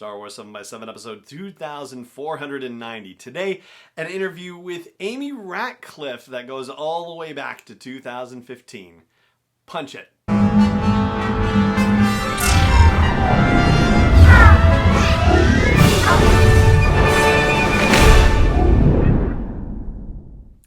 Star Wars 7x7, episode 2490. Today, an interview with Amy Ratcliffe that goes all the way back to 2015. Punch it.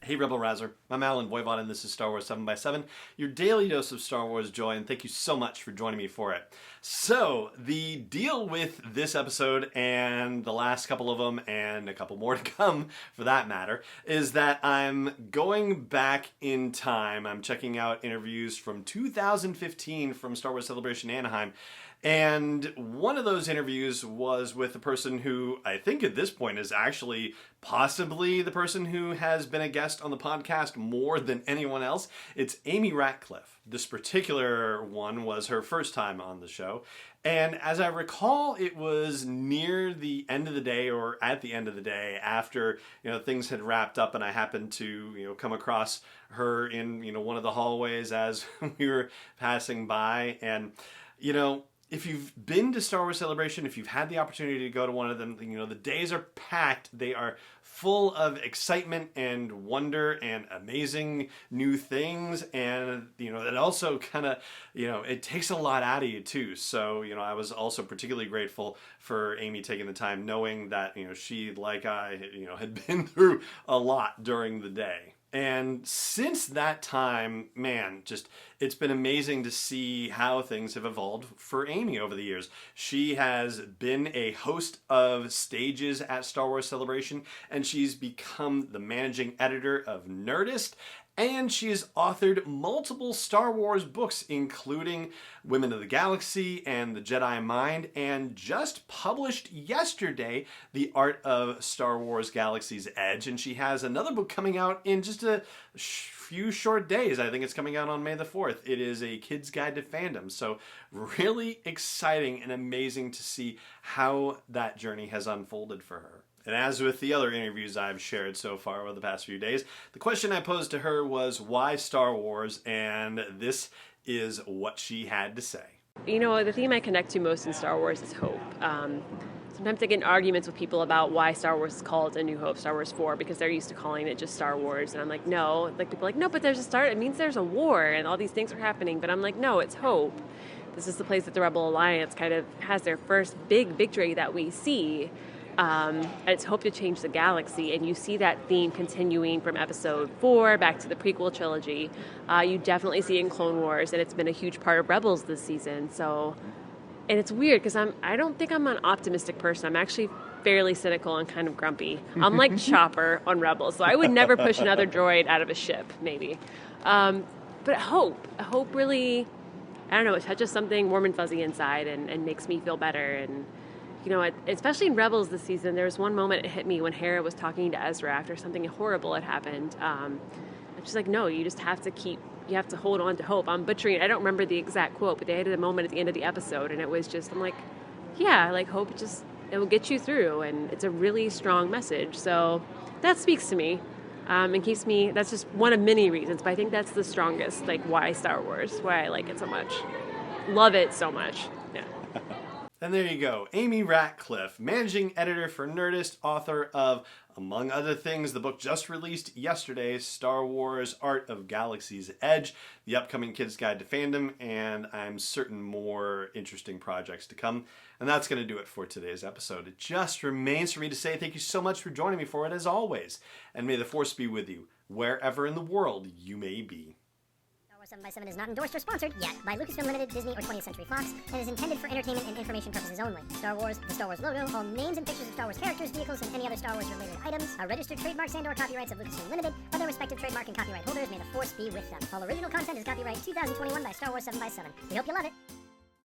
Hey Rebel Rouser, I'm Alan Voivod and this is Star Wars 7x7, your daily dose of Star Wars joy, and thank you so much for joining me for it. So, the deal with this episode and the last couple of them, and a couple more to come for that matter, is that I'm going back in time. I'm checking out interviews from 2015 from Star Wars Celebration Anaheim. And one of those interviews was with a person who I think at this point is actually possibly the person who has been a guest on the podcast more than anyone else. It's Amy Ratcliffe. This particular one was her first time on the show. And as I recall, it was near the end of the day, or at the end of the day, after things had wrapped up, and I happened to come across her in one of the hallways as we were passing by. And if you've been to Star Wars Celebration, if you've had the opportunity to go to one of them, the days are packed. They are full of excitement and wonder and amazing new things. And, it also kind of, it takes a lot out of you too. So, I was also particularly grateful for Amy taking the time, knowing that, she, like I, had been through a lot during the day. And since that time, man, it's been amazing to see how things have evolved for Amy over the years. She has been a host of stages at Star Wars Celebration, and she's become the managing editor of Nerdist. And she has authored multiple Star Wars books, including Women of the Galaxy and The Jedi Mind, and just published yesterday, The Art of Star Wars Galaxy's Edge. And she has another book coming out in just a few short days. I think it's coming out on May the 4th. It is A Kid's Guide to Fandom. So really exciting and amazing to see how that journey has unfolded for her. And as with the other interviews I've shared so far over the past few days, the question I posed to her was, why Star Wars? And this is what she had to say. The theme I connect to most in Star Wars is hope. Sometimes I get in arguments with people about why Star Wars is called A New Hope, Star Wars 4, because they're used to calling it just Star Wars. And I'm like, no. People are like, no, but there's a start. It means there's a war and all these things are happening. But I'm like, no, it's hope. This is the place that the Rebel Alliance kind of has their first big victory that we see. And it's hope to change the galaxy, and you see that theme continuing from episode 4 back to the prequel trilogy. You definitely see it in Clone Wars, and it's been a huge part of Rebels this season. So, and it's weird because I don't think I'm an optimistic person. I'm actually fairly cynical and kind of grumpy. I'm like Chopper on Rebels, so I would never push another droid out of a ship, maybe. But hope really, I don't know, it touches something warm and fuzzy inside and makes me feel better. And especially in Rebels this season, there was one moment it hit me when Hera was talking to Ezra after something horrible had happened. And she's like, no, you just have to hold on to hope. I'm butchering it. I don't remember the exact quote, but they had a moment at the end of the episode, and it was just, I'm like, yeah, like hope it will get you through, and it's a really strong message. So that speaks to me and keeps me, that's just one of many reasons, but I think that's the strongest, why Star Wars, why I like it so much. Love it so much. Yeah. And there you go, Amy Ratcliffe, managing editor for Nerdist, author of, among other things, the book just released yesterday, Star Wars Art of Galaxy's Edge, the upcoming Kid's Guide to Fandom, and I'm certain more interesting projects to come. And that's going to do it for today's episode. It just remains for me to say thank you so much for joining me for it, as always. And may the Force be with you, wherever in the world you may be. 7x7 is not endorsed or sponsored yet by Lucasfilm Limited, Disney, or 20th Century Fox, and is intended for entertainment and information purposes only. Star Wars, the Star Wars logo, all names and pictures of Star Wars characters, vehicles, and any other Star Wars-related items are registered trademarks and/or copyrights of Lucasfilm Limited, or their respective trademark and copyright holders. May the Force be with them. All original content is copyright 2021 by Star Wars 7x7. We hope you love it.